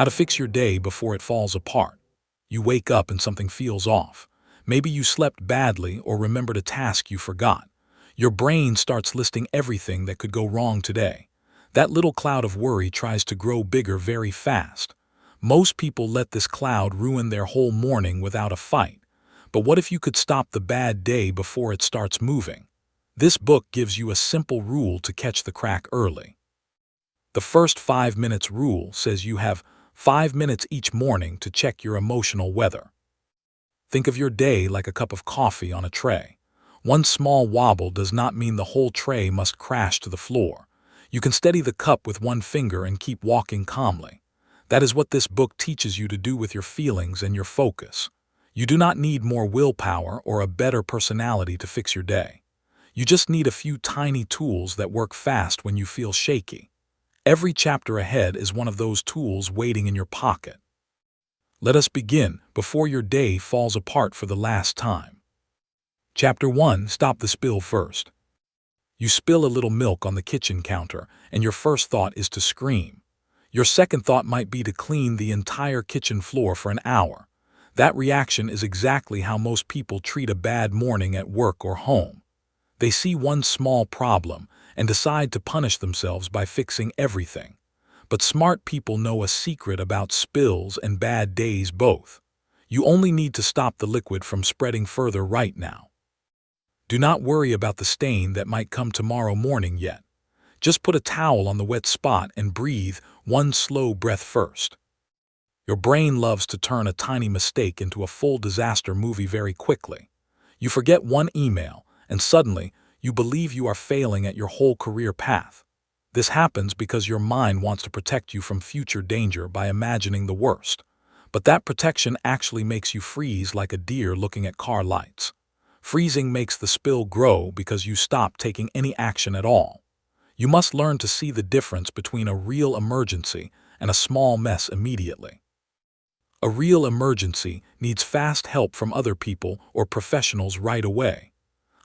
How to fix your day before it falls apart. You wake up and something feels off. Maybe you slept badly or remembered a task you forgot. Your brain starts listing everything that could go wrong today. That little cloud of worry tries to grow bigger very fast. Most people let this cloud ruin their whole morning without a fight. But what if you could stop the bad day before it starts moving? This book gives you a simple rule to catch the crack early. The first 5 minutes rule says you have 5 minutes each morning to check your emotional weather. Think of your day like a cup of coffee on a tray. One small wobble does not mean the whole tray must crash to the floor. You can steady the cup with one finger and keep walking calmly. That is what this book teaches you to do with your feelings and your focus. You do not need more willpower or a better personality to fix your day. You just need a few tiny tools that work fast when you feel shaky. Every chapter ahead is one of those tools waiting in your pocket. Let us begin before your day falls apart for the last time. Chapter 1. Stop the spill first. You spill a little milk on the kitchen counter, and your first thought is to scream. Your second thought might be to clean the entire kitchen floor for an hour. That reaction is exactly how most people treat a bad morning at work or home. They see one small problem and decide to punish themselves by fixing everything. But smart people know a secret about spills and bad days both. You only need to stop the liquid from spreading further right now. Do not worry about the stain that might come tomorrow morning yet. Just put a towel on the wet spot and breathe one slow breath first. Your brain loves to turn a tiny mistake into a full disaster movie very quickly. You forget one email, and suddenly you believe you are failing at your whole career path. This happens because your mind wants to protect you from future danger by imagining the worst. But that protection actually makes you freeze like a deer looking at car lights. Freezing makes the spill grow because you stop taking any action at all. You must learn to see the difference between a real emergency and a small mess immediately. A real emergency needs fast help from other people or professionals right away.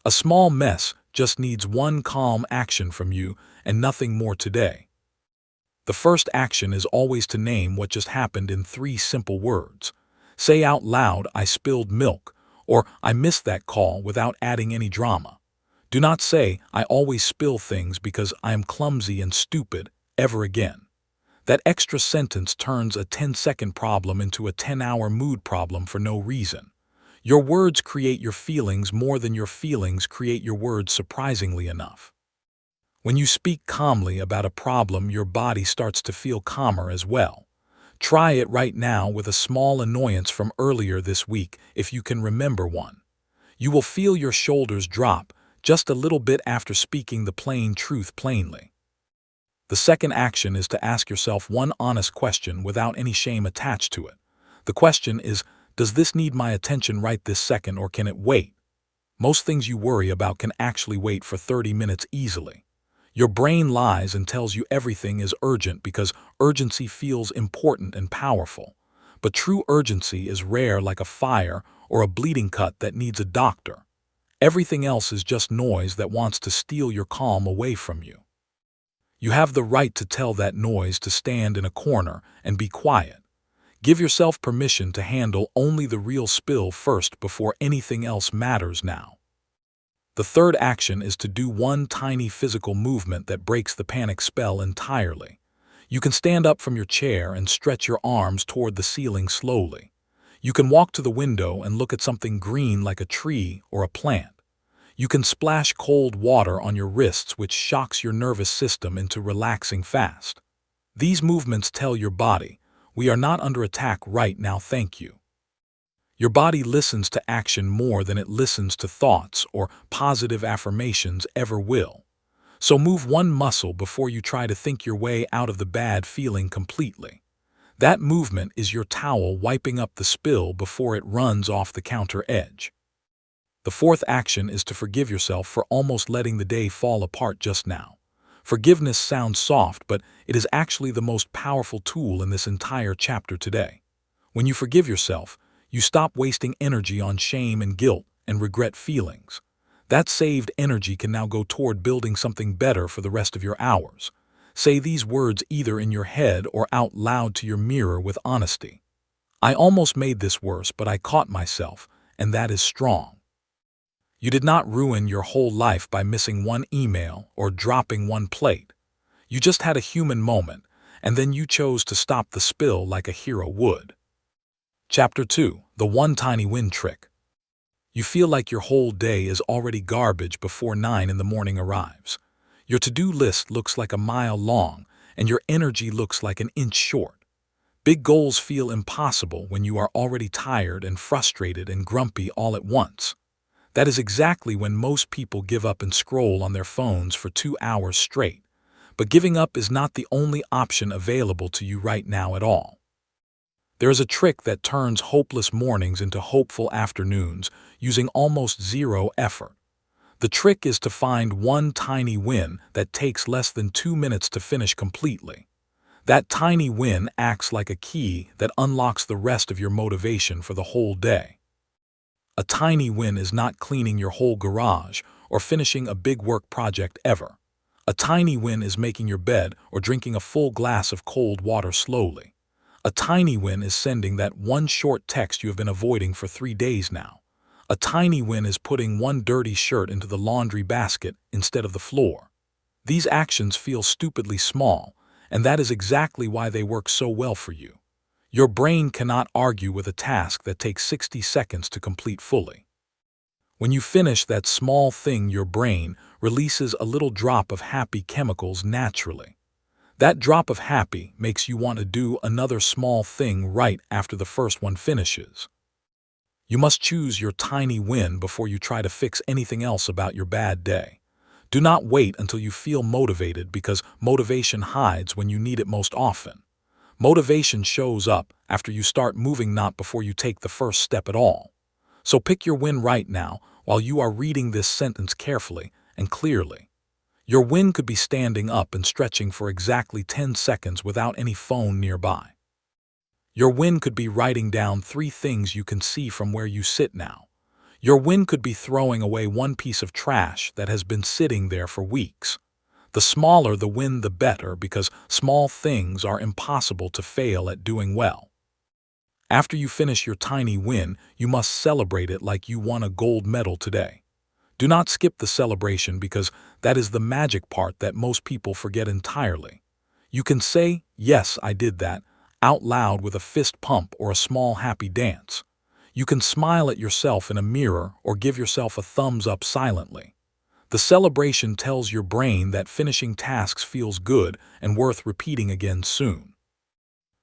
A small mess just needs one calm action from you and nothing more today. The first action is always to name what just happened in 3 simple words. Say out loud, "I spilled milk," or "I missed that call," without adding any drama. Do not say, "I always spill things because I am clumsy and stupid," ever again. That extra sentence turns a 10-second problem into a 10-hour mood problem for no reason. Your words create your feelings more than your feelings create your words, surprisingly enough. When you speak calmly about a problem, your body starts to feel calmer as well. Try it right now with a small annoyance from earlier this week if you can remember one. You will feel your shoulders drop just a little bit after speaking the plain truth plainly. The second action is to ask yourself one honest question without any shame attached to it. The question is, does this need my attention right this second, or can it wait? Most things you worry about can actually wait for 30 minutes easily. Your brain lies and tells you everything is urgent because urgency feels important and powerful. But true urgency is rare, like a fire or a bleeding cut that needs a doctor. Everything else is just noise that wants to steal your calm away from you. You have the right to tell that noise to stand in a corner and be quiet. Give yourself permission to handle only the real spill first before anything else matters now. The third action is to do one tiny physical movement that breaks the panic spell entirely. You can stand up from your chair and stretch your arms toward the ceiling slowly. You can walk to the window and look at something green like a tree or a plant. You can splash cold water on your wrists, which shocks your nervous system into relaxing fast. These movements tell your body, "We are not under attack right now, thank you." Your body listens to action more than it listens to thoughts or positive affirmations ever will. So move one muscle before you try to think your way out of the bad feeling completely. That movement is your towel wiping up the spill before it runs off the counter edge. The fourth action is to forgive yourself for almost letting the day fall apart just now. Forgiveness sounds soft, but it is actually the most powerful tool in this entire chapter today. When you forgive yourself, you stop wasting energy on shame and guilt and regret feelings. That saved energy can now go toward building something better for the rest of your hours. Say these words either in your head or out loud to your mirror with honesty. I almost made this worse, but I caught myself, and that is strong. You did not ruin your whole life by missing one email or dropping one plate. You just had a human moment, and then you chose to stop the spill like a hero would. Chapter 2. The One Tiny Win Trick. You feel like your whole day is already garbage before 9 in the morning arrives. Your to-do list looks like a mile long, and your energy looks like an inch short. Big goals feel impossible when you are already tired and frustrated and grumpy all at once. That is exactly when most people give up and scroll on their phones for 2 hours straight. But giving up is not the only option available to you right now at all. There is a trick that turns hopeless mornings into hopeful afternoons using almost zero effort. The trick is to find one tiny win that takes less than 2 minutes to finish completely. That tiny win acts like a key that unlocks the rest of your motivation for the whole day. A tiny win is not cleaning your whole garage or finishing a big work project ever. A tiny win is making your bed or drinking a full glass of cold water slowly. A tiny win is sending that one short text you have been avoiding for 3 days now. A tiny win is putting one dirty shirt into the laundry basket instead of the floor. These actions feel stupidly small, and that is exactly why they work so well for you. Your brain cannot argue with a task that takes 60 seconds to complete fully. When you finish that small thing, your brain releases a little drop of happy chemicals naturally. That drop of happy makes you want to do another small thing right after the first one finishes. You must choose your tiny win before you try to fix anything else about your bad day. Do not wait until you feel motivated, because motivation hides when you need it most often. Motivation shows up after you start moving, not before you take the first step at all. So pick your win right now while you are reading this sentence carefully and clearly. Your win could be standing up and stretching for exactly 10 seconds without any phone nearby. Your win could be writing down 3 things you can see from where you sit now. Your win could be throwing away one piece of trash that has been sitting there for weeks. The smaller the win, the better, because small things are impossible to fail at doing well. After you finish your tiny win, you must celebrate it like you won a gold medal today. Do not skip the celebration, because that is the magic part that most people forget entirely. You can say, "Yes, I did that," out loud with a fist pump or a small happy dance. You can smile at yourself in a mirror or give yourself a thumbs up silently. The celebration tells your brain that finishing tasks feels good and worth repeating again soon.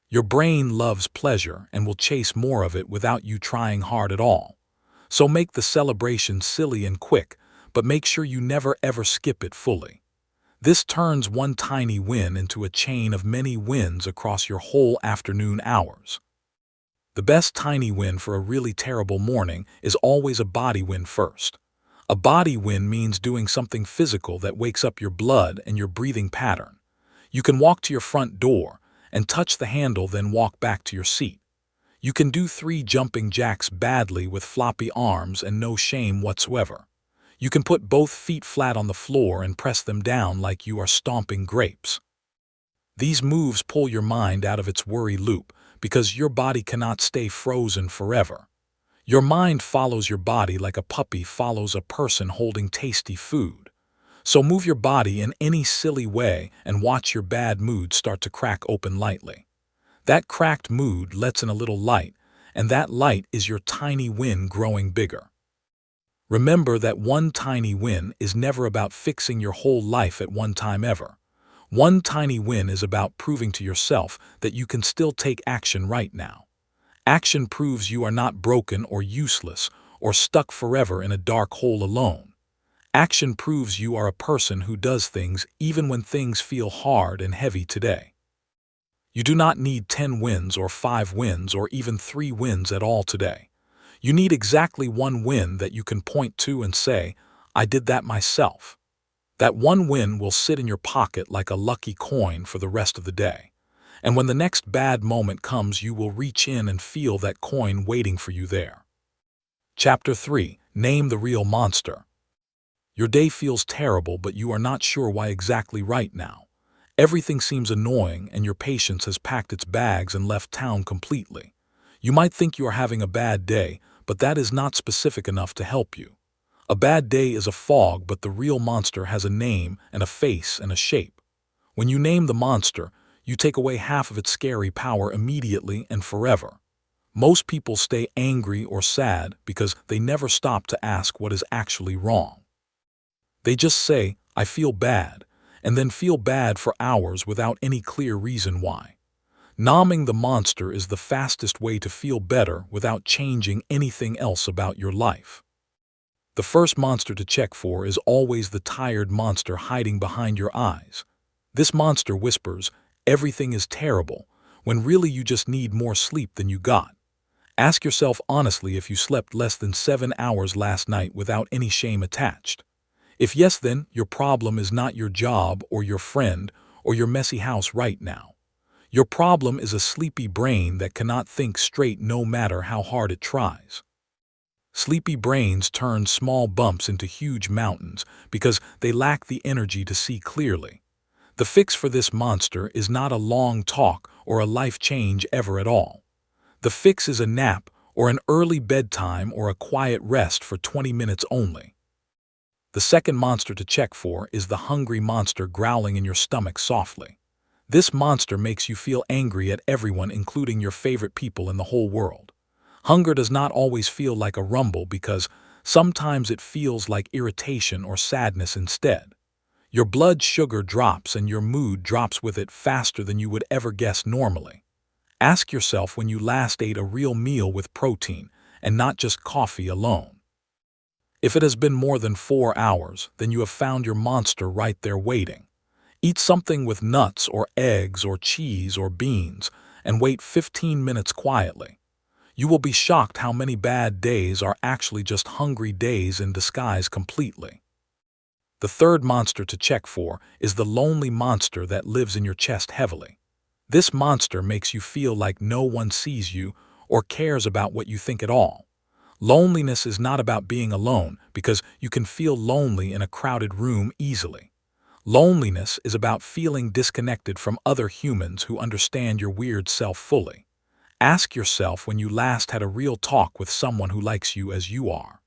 Your brain loves pleasure and will chase more of it without you trying hard at all. So make the celebration silly and quick, but make sure you never ever skip it fully. This turns one tiny win into a chain of many wins across your whole afternoon hours. The best tiny win for a really terrible morning is always a body win first. A body win means doing something physical that wakes up your blood and your breathing pattern. You can walk to your front door and touch the handle, then walk back to your seat. You can do 3 jumping jacks badly with floppy arms and no shame whatsoever. You can put both feet flat on the floor and press them down like you are stomping grapes. These moves pull your mind out of its worry loop, because your body cannot stay frozen forever. Your mind follows your body like a puppy follows a person holding tasty food. So move your body in any silly way and watch your bad mood start to crack open lightly. That cracked mood lets in a little light, and that light is your tiny win growing bigger. Remember that one tiny win is never about fixing your whole life at one time ever. One tiny win is about proving to yourself that you can still take action right now. Action proves you are not broken or useless or stuck forever in a dark hole alone. Action proves you are a person who does things even when things feel hard and heavy today. You do not need 10 wins or 5 wins or even 3 wins at all today. You need exactly one win that you can point to and say, "I did that myself." That one win will sit in your pocket like a lucky coin for the rest of the day. And when the next bad moment comes, you will reach in and feel that coin waiting for you there. Chapter 3. Name the Real Monster. Your day feels terrible, but you are not sure why exactly right now. Everything seems annoying and your patience has packed its bags and left town completely. You might think you are having a bad day, but that is not specific enough to help you. A bad day is a fog, but the real monster has a name and a face and a shape. When you name the monster, you take away half of its scary power immediately and forever. Most people stay angry or sad because they never stop to ask what is actually wrong. They just say, "I feel bad," and then feel bad for hours without any clear reason why. Naming the monster is the fastest way to feel better without changing anything else about your life. The first monster to check for is always the tired monster hiding behind your eyes. This monster whispers, "Everything is terrible," when really you just need more sleep than you got. Ask yourself honestly if you slept less than 7 hours last night without any shame attached. If yes, then your problem is not your job or your friend or your messy house right now. Your problem is a sleepy brain that cannot think straight no matter how hard it tries. Sleepy brains turn small bumps into huge mountains because they lack the energy to see clearly. The fix for this monster is not a long talk or a life change ever at all. The fix is a nap or an early bedtime or a quiet rest for 20 minutes only. The second monster to check for is the hungry monster growling in your stomach softly. This monster makes you feel angry at everyone, including your favorite people in the whole world. Hunger does not always feel like a rumble because sometimes it feels like irritation or sadness instead. Your blood sugar drops and your mood drops with it faster than you would ever guess normally. Ask yourself when you last ate a real meal with protein and not just coffee alone. If it has been more than 4 hours, then you have found your monster right there waiting. Eat something with nuts or eggs or cheese or beans and wait 15 minutes quietly. You will be shocked how many bad days are actually just hungry days in disguise completely. The third monster to check for is the lonely monster that lives in your chest heavily. This monster makes you feel like no one sees you or cares about what you think at all. Loneliness is not about being alone because you can feel lonely in a crowded room easily. Loneliness is about feeling disconnected from other humans who understand your weird self fully. Ask yourself when you last had a real talk with someone who likes you as you are.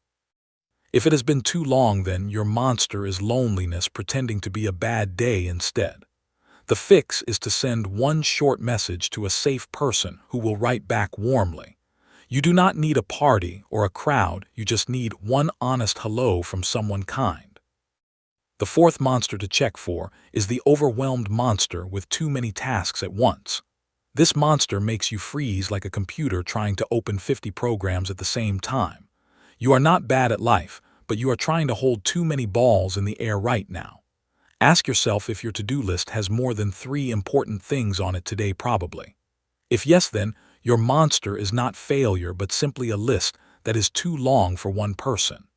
If it has been too long, then your monster is loneliness pretending to be a bad day instead. The fix is to send one short message to a safe person who will write back warmly. You do not need a party or a crowd, you just need one honest hello from someone kind. The fourth monster to check for is the overwhelmed monster with too many tasks at once. This monster makes you freeze like a computer trying to open 50 programs at the same time. You are not bad at life, but you are trying to hold too many balls in the air right now. Ask yourself if your to-do list has more than 3 important things on it today probably. If yes, then your monster is not failure but simply a list that is too long for one person.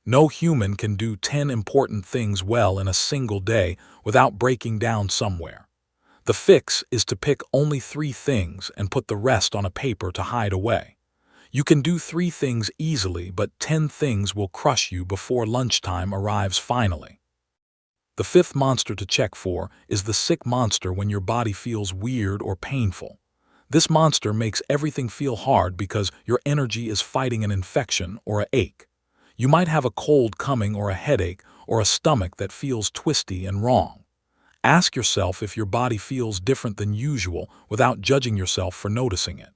No human can do 10 important things well in a single day without breaking down somewhere. The fix is to pick only 3 things and put the rest on a paper to hide away. You can do 3 things easily, but 10 things will crush you before lunchtime arrives finally. The fifth monster to check for is the sick monster when your body feels weird or painful. This monster makes everything feel hard because your energy is fighting an infection or an ache. You might have a cold coming or a headache or a stomach that feels twisty and wrong. Ask yourself if your body feels different than usual without judging yourself for noticing it.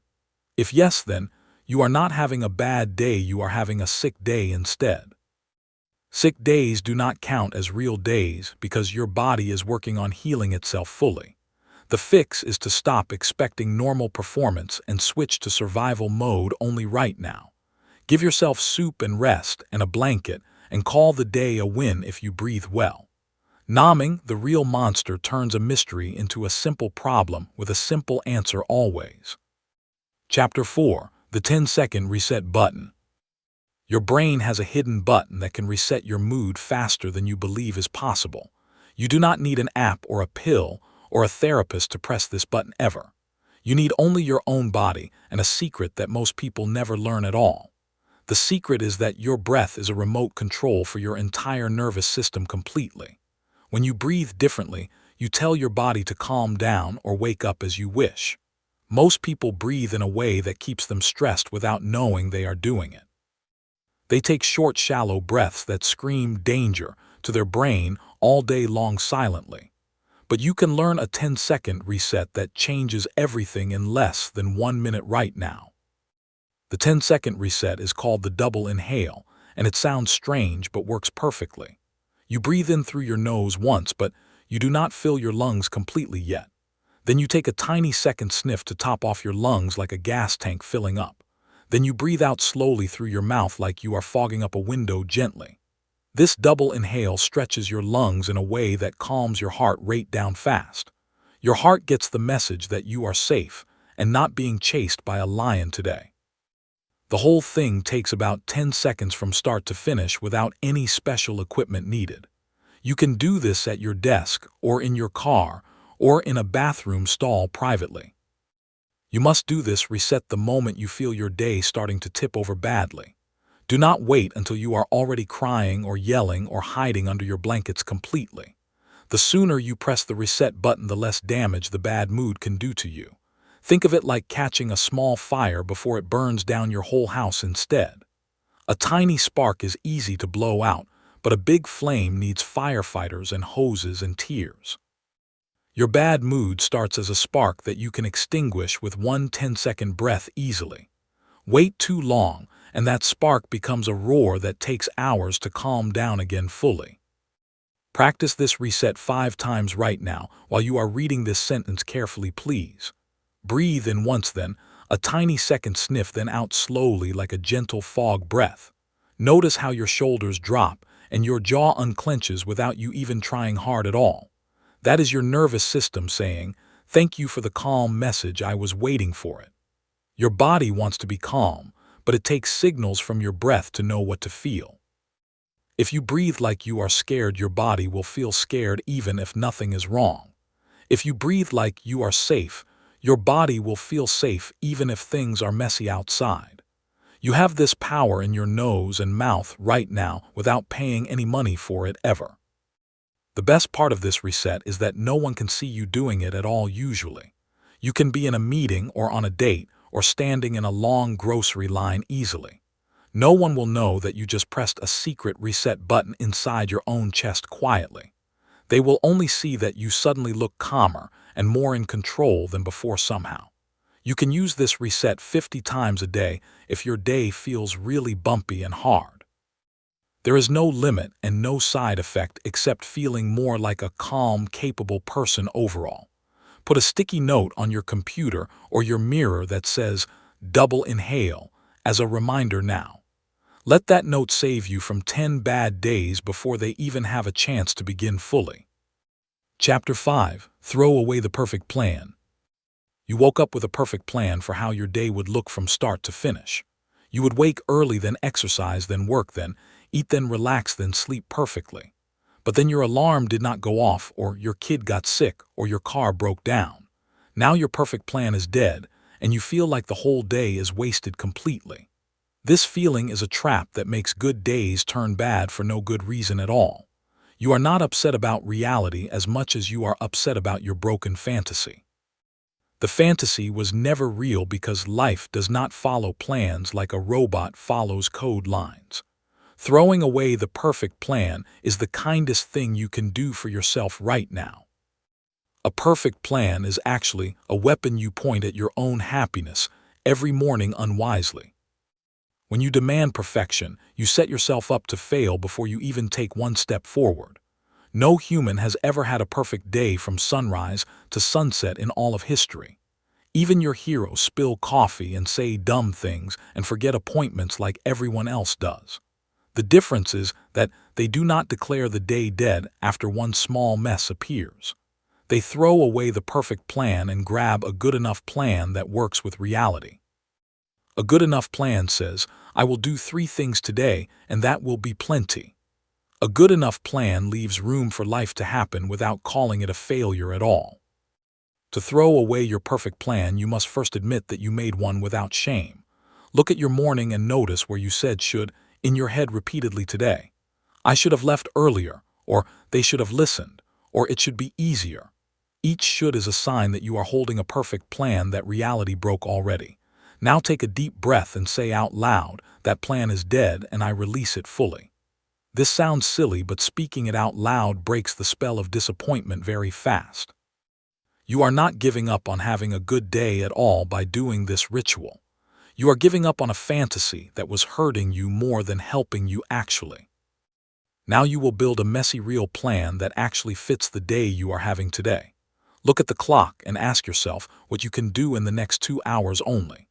If yes, then you are not having a bad day, you are having a sick day instead. Sick days do not count as real days because your body is working on healing itself fully. The fix is to stop expecting normal performance and switch to survival mode only right now. Give yourself soup and rest and a blanket and call the day a win if you breathe well. Naming the real monster turns a mystery into a simple problem with a simple answer always. Chapter 4: The 10-second reset button. Your brain has a hidden button that can reset your mood faster than you believe is possible. You do not need an app or a pill or a therapist to press this button ever. You need only your own body and a secret that most people never learn at all. The secret is that your breath is a remote control for your entire nervous system completely. When you breathe differently, You tell your body to calm down or wake up as you wish. Most people breathe in a way that keeps them stressed without knowing they are doing it. They take short, shallow breaths that scream danger to their brain all day long silently. But you can learn a 10-second reset that changes everything in less than 1 minute right now. The 10-second reset is called the double inhale, and it sounds strange but works perfectly. You breathe in through your nose once, but you do not fill your lungs completely yet. Then you take a tiny second sniff to top off your lungs like a gas tank filling up. Then you breathe out slowly through your mouth like you are fogging up a window gently. This double inhale stretches your lungs in a way that calms your heart rate down fast. Your heart gets the message that you are safe and not being chased by a lion today. The whole thing takes about 10 seconds from start to finish without any special equipment needed. You can do this at your desk or in your car or in a bathroom stall privately. You must do this reset the moment you feel your day starting to tip over badly. Do not wait until you are already crying or yelling or hiding under your blankets completely. The sooner you press the reset button, the less damage the bad mood can do to you. Think of it like catching a small fire before it burns down your whole house instead. A tiny spark is easy to blow out, but a big flame needs firefighters and hoses and tears. Your bad mood starts as a spark that you can extinguish with one 10-second breath easily. Wait too long, and that spark becomes a roar that takes hours to calm down again fully. Practice this reset 5 times right now while you are reading this sentence carefully, please. Breathe in once, then a tiny second sniff, then out slowly like a gentle fog breath. Notice how your shoulders drop and your jaw unclenches without you even trying hard at all. That is your nervous system saying, "Thank you for the calm message, I was waiting for it." Your body wants to be calm, but it takes signals from your breath to know what to feel. If you breathe like you are scared, your body will feel scared even if nothing is wrong. If you breathe like you are safe, your body will feel safe even if things are messy outside. You have this power in your nose and mouth right now without paying any money for it ever. The best part of this reset is that no one can see you doing it at all usually. You can be in a meeting or on a date or standing in a long grocery line easily. No one will know that you just pressed a secret reset button inside your own chest quietly. They will only see that you suddenly look calmer and more in control than before somehow. You can use this reset 50 times a day if your day feels really bumpy and hard. There is no limit and no side effect except feeling more like a calm, capable person overall. Put a sticky note on your computer or your mirror that says, "Double inhale," as a reminder now. Let that note save you from 10 bad days before they even have a chance to begin fully. Chapter 5. Throw away the perfect plan. You woke up with a perfect plan for how your day would look from start to finish. You would wake early, then exercise, then work, then eat, then relax, then sleep perfectly. But then your alarm did not go off, or your kid got sick, or your car broke down. Now your perfect plan is dead, and you feel like the whole day is wasted completely. This feeling is a trap that makes good days turn bad for no good reason at all. You are not upset about reality as much as you are upset about your broken fantasy. The fantasy was never real because life does not follow plans like a robot follows code lines. Throwing away the perfect plan is the kindest thing you can do for yourself right now. A perfect plan is actually a weapon you point at your own happiness every morning unwisely. When you demand perfection, you set yourself up to fail before you even take one step forward. No human has ever had a perfect day from sunrise to sunset in all of history. Even your heroes spill coffee and say dumb things and forget appointments like everyone else does. The difference is that they do not declare the day dead after one small mess appears. They throw away the perfect plan and grab a good enough plan that works with reality. A good enough plan says, "I will do 3 things today, and that will be plenty." A good enough plan leaves room for life to happen without calling it a failure at all. To throw away your perfect plan, you must first admit that you made one without shame. Look at your morning and notice where you said should in your head repeatedly today. "I should have left earlier," or "they should have listened," or it should be easier. Each should is a sign that you are holding a perfect plan that reality broke already. Now take a deep breath and say out loud, that plan is dead and I release it fully. This sounds silly, but speaking it out loud breaks the spell of disappointment very fast. You are not giving up on having a good day at all by doing this ritual. You are giving up on a fantasy that was hurting you more than helping you actually. Now you will build a messy real plan that actually fits the day you are having today. Look at the clock and ask yourself what you can do in the next 2 hours only.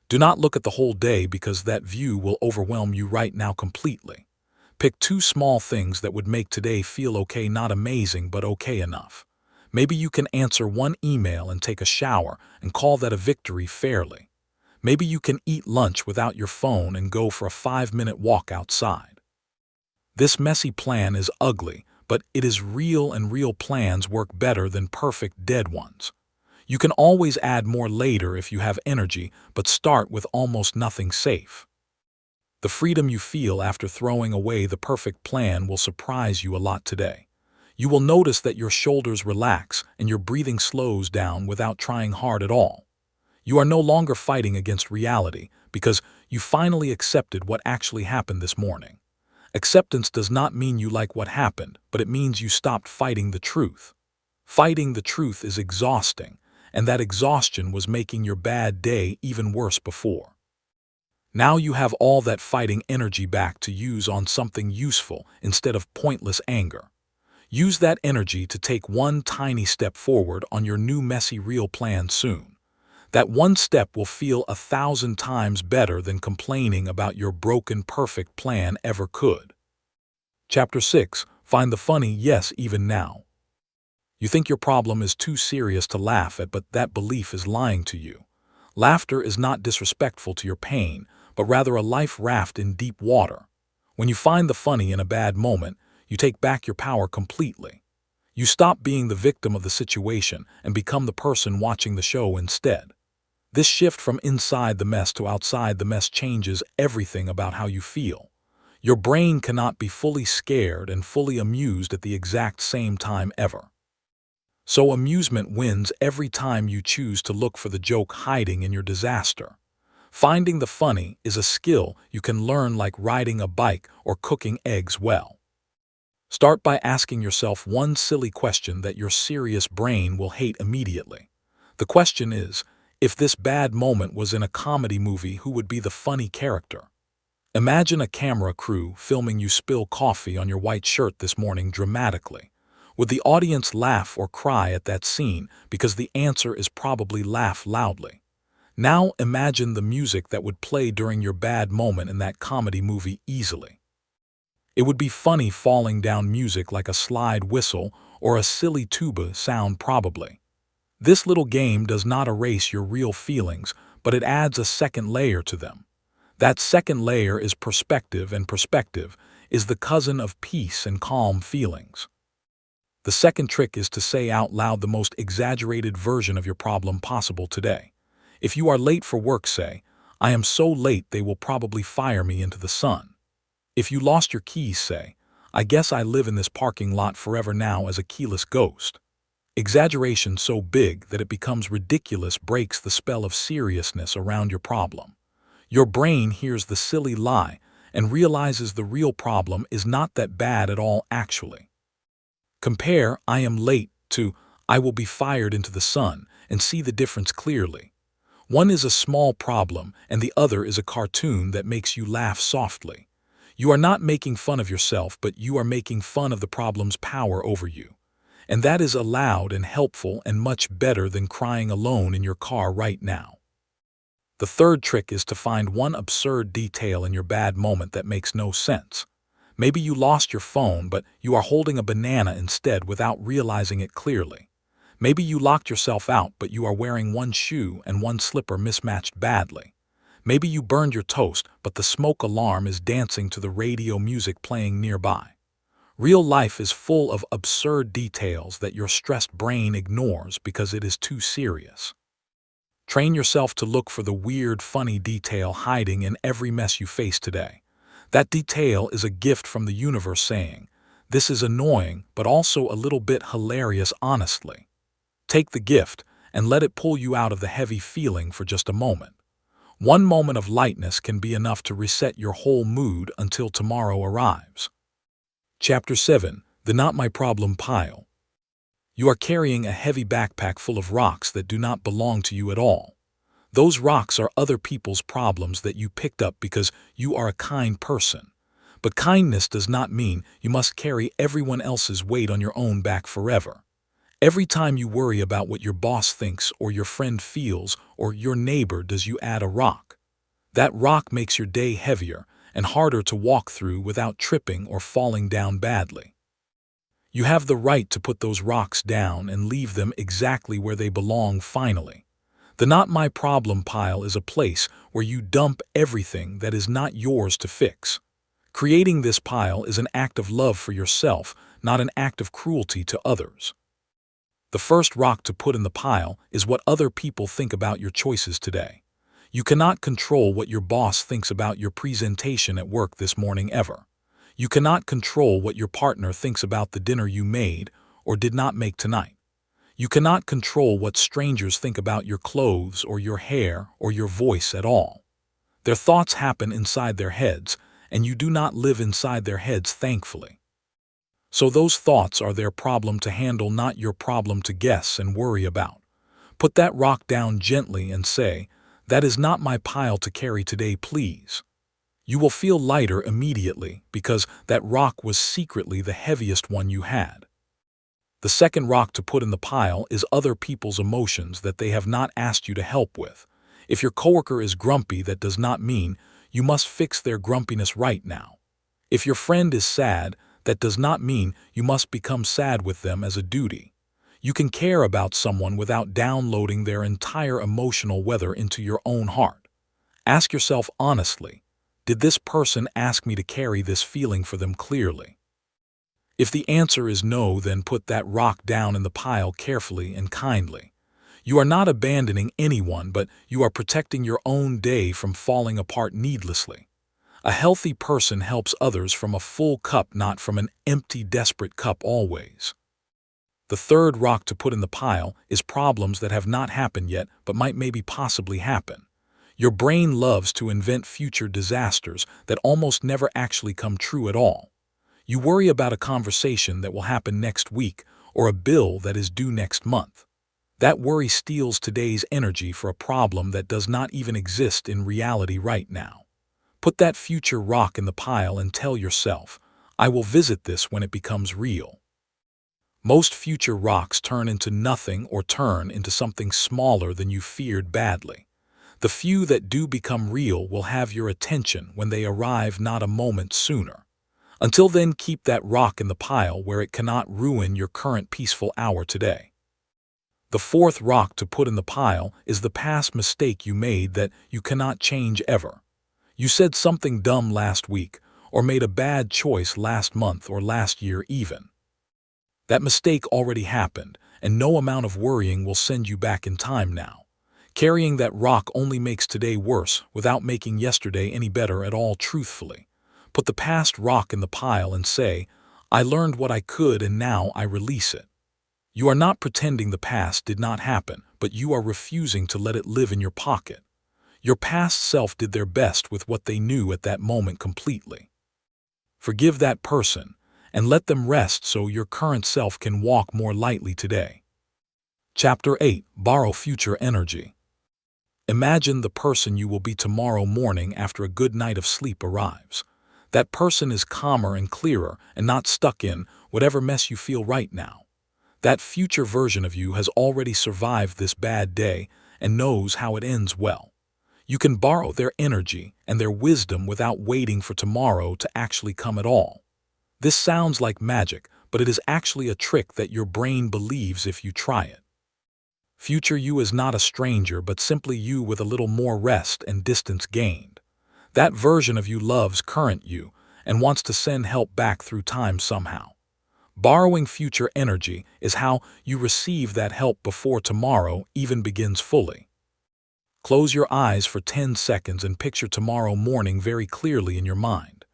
Do not look at the whole day because that view will overwhelm you right now completely. Pick 2 small things that would make today feel okay, not amazing, but okay enough. Maybe you can answer 1 email and take a shower and call that a victory fairly. Maybe you can eat lunch without your phone and go for a 5-minute walk outside. This messy plan is ugly, but it is real, and real plans work better than perfect dead ones. You can always add more later if you have energy, but start with almost nothing safe. The freedom you feel after throwing away the perfect plan will surprise you a lot today. You will notice that your shoulders relax and your breathing slows down without trying hard at all. You are no longer fighting against reality because you finally accepted what actually happened this morning. Acceptance does not mean you like what happened, but it means you stopped fighting the truth. Fighting the truth is exhausting, and that exhaustion was making your bad day even worse before. Now you have all that fighting energy back to use on something useful instead of pointless anger. Use that energy to take 1 tiny step forward on your new messy real plan soon. That 1 step will feel 1,000 times better than complaining about your broken perfect plan ever could. Chapter 6. Find the funny, yes, even now. You think your problem is too serious to laugh at, but that belief is lying to you. Laughter is not disrespectful to your pain, but rather a life raft in deep water. When you find the funny in a bad moment, you take back your power completely. You stop being the victim of the situation and become the person watching the show instead. This shift from inside the mess to outside the mess changes everything about how you feel. Your brain cannot be fully scared and fully amused at the exact same time ever. So amusement wins every time you choose to look for the joke hiding in your disaster. Finding the funny is a skill you can learn like riding a bike or cooking eggs well. Start by asking yourself 1 silly question that your serious brain will hate immediately. The question is, if this bad moment was in a comedy movie, who would be the funny character? Imagine a camera crew filming you spill coffee on your white shirt this morning dramatically. Would the audience laugh or cry at that scene? Because the answer is probably laugh loudly. Now imagine the music that would play during your bad moment in that comedy movie easily. It would be funny falling down music like a slide whistle or a silly tuba sound probably. This little game does not erase your real feelings, but it adds a second layer to them. That second layer is perspective, and perspective is the cousin of peace and calm feelings. The second trick is to say out loud the most exaggerated version of your problem possible today. If you are late for work, say, I am so late they will probably fire me into the sun. If you lost your keys, say, I guess I live in this parking lot forever now as a keyless ghost. Exaggeration so big that it becomes ridiculous breaks the spell of seriousness around your problem. Your brain hears the silly lie and realizes the real problem is not that bad at all actually. Compare I am late to I will be fired into the sun and see the difference clearly. One is a small problem and the other is a cartoon that makes you laugh softly. You are not making fun of yourself, but you are making fun of the problem's power over you. And that is allowed and helpful and much better than crying alone in your car right now. The third trick is to find 1 absurd detail in your bad moment that makes no sense. Maybe you lost your phone, but you are holding a banana instead without realizing it clearly. Maybe you locked yourself out, but you are wearing 1 shoe and 1 slipper mismatched badly. Maybe you burned your toast, but the smoke alarm is dancing to the radio music playing nearby. Real life is full of absurd details that your stressed brain ignores because it is too serious. Train yourself to look for the weird, funny detail hiding in every mess you face today. That detail is a gift from the universe saying, This is annoying, but also a little bit hilarious, honestly. Take the gift and let it pull you out of the heavy feeling for just a moment. One moment of lightness can be enough to reset your whole mood until tomorrow arrives. Chapter 7. The Not My Problem Pile. You are carrying a heavy backpack full of rocks that do not belong to you at all. Those rocks are other people's problems that you picked up because you are a kind person. But kindness does not mean you must carry everyone else's weight on your own back forever. Every time you worry about what your boss thinks or your friend feels or your neighbor, does you add a rock. That rock makes your day heavier and harder to walk through without tripping or falling down badly. You have the right to put those rocks down and leave them exactly where they belong finally. The Not My Problem pile is a place where you dump everything that is not yours to fix. Creating this pile is an act of love for yourself, not an act of cruelty to others. The first rock to put in the pile is what other people think about your choices today. You cannot control what your boss thinks about your presentation at work this morning ever. You cannot control what your partner thinks about the dinner you made or did not make tonight. You cannot control what strangers think about your clothes or your hair or your voice at all. Their thoughts happen inside their heads, and you do not live inside their heads, thankfully. So those thoughts are their problem to handle, not your problem to guess and worry about. Put that rock down gently and say, "That is not my pile to carry today, please." You will feel lighter immediately because that rock was secretly the heaviest one you had. The second rock to put in the pile is other people's emotions that they have not asked you to help with. If your coworker is grumpy, that does not mean you must fix their grumpiness right now. If your friend is sad, that does not mean you must become sad with them as a duty. You can care about someone without downloading their entire emotional weather into your own heart. Ask yourself honestly, did this person ask me to carry this feeling for them clearly? If the answer is no, then put that rock down in the pile carefully and kindly. You are not abandoning anyone, but you are protecting your own day from falling apart needlessly. A healthy person helps others from a full cup, not from an empty, desperate cup always. The third rock to put in the pile is problems that have not happened yet but might maybe possibly happen. Your brain loves to invent future disasters that almost never actually come true at all. You worry about a conversation that will happen next week or a bill that is due next month. That worry steals today's energy for a problem that does not even exist in reality right now. Put that future rock in the pile and tell yourself, "I will visit this when it becomes real." Most future rocks turn into nothing or turn into something smaller than you feared badly. The few that do become real will have your attention when they arrive, not a moment sooner. Until then, keep that rock in the pile where it cannot ruin your current peaceful hour today. The fourth rock to put in the pile is the past mistake you made that you cannot change ever. You said something dumb last week, or made a bad choice last month or last year even. That mistake already happened, and no amount of worrying will send you back in time now. Carrying that rock only makes today worse without making yesterday any better at all. Truthfully, put the past rock in the pile and say, "I learned what I could and now I release it." You are not pretending the past did not happen, but you are refusing to let it live in your pocket. Your past self did their best with what they knew at that moment completely. Forgive that person and let them rest so your current self can walk more lightly today. Chapter 8. Borrow future energy. Imagine the person you will be tomorrow morning after a good night of sleep arrives. That person is calmer and clearer and not stuck in whatever mess you feel right now. That future version of you has already survived this bad day and knows how it ends well. You can borrow their energy and their wisdom without waiting for tomorrow to actually come at all. This sounds like magic, but it is actually a trick that your brain believes if you try it. Future you is not a stranger, but simply you with a little more rest and distance gained. That version of you loves current you and wants to send help back through time somehow. Borrowing future energy is how you receive that help before tomorrow even begins fully. Close your eyes for 10 seconds and picture tomorrow morning very clearly in your mind.